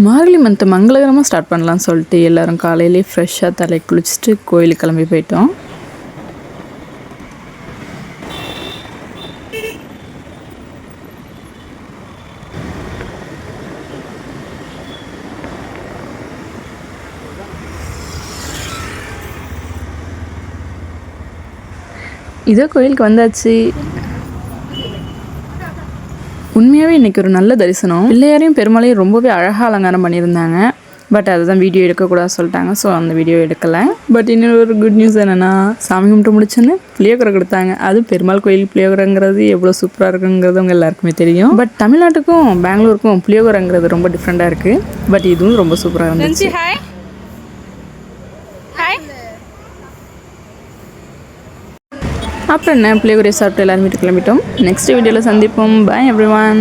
மார்கழி month மங்களகரமாக start பண்ணலாம்னு சொல்லிட்டு எல்லோரும் காலையிலேயே ஃப்ரெஷ்ஷாக தலை குளிச்சுட்டு கோயிலுக்கு கிளம்பி போயிட்டோம். இதோ கோயிலுக்கு வந்தாச்சு. உண்மையாகவே இன்றைக்கி ஒரு நல்ல தரிசனம். பிள்ளையாரையும் பெருமாளையும் ரொம்பவே அழகாக அலங்காரம் பண்ணியிருந்தாங்க. பட் அதுதான் வீடியோ எடுக்கக்கூடாது சொல்லிட்டாங்க. ஸோ அந்த வீடியோ எடுக்கலை. பட் இன்னொரு ஒரு குட் நியூஸ் என்னென்னா, சாமி கும்பிட்டு முடிச்சோன்னு புளியோகரை கொடுத்தாங்க. அதுவும் பெருமாள் கோயில் புளியோகரைங்கிறது எவ்வளோ சூப்பராக இருக்குங்கிறது அவங்க எல்லாருக்குமே தெரியும். பட் தமிழ்நாட்டுக்கும் பெங்களூருக்கும் புளியோகரைங்கிறது ரொம்ப டிஃப்ரெண்ட்டாக இருக்குது. பட் இதுவும் ரொம்ப சூப்பராக இருந்துச்சு. அப்புறம் என்ன, புளியோகரை சாப்பிட்டு எல்லாரும் வீட்டுக்கு கிளம்பிட்டோம். நெக்ஸ்ட் வீடியோவில் சந்திப்போம். பாய் எவ்ரிவான்.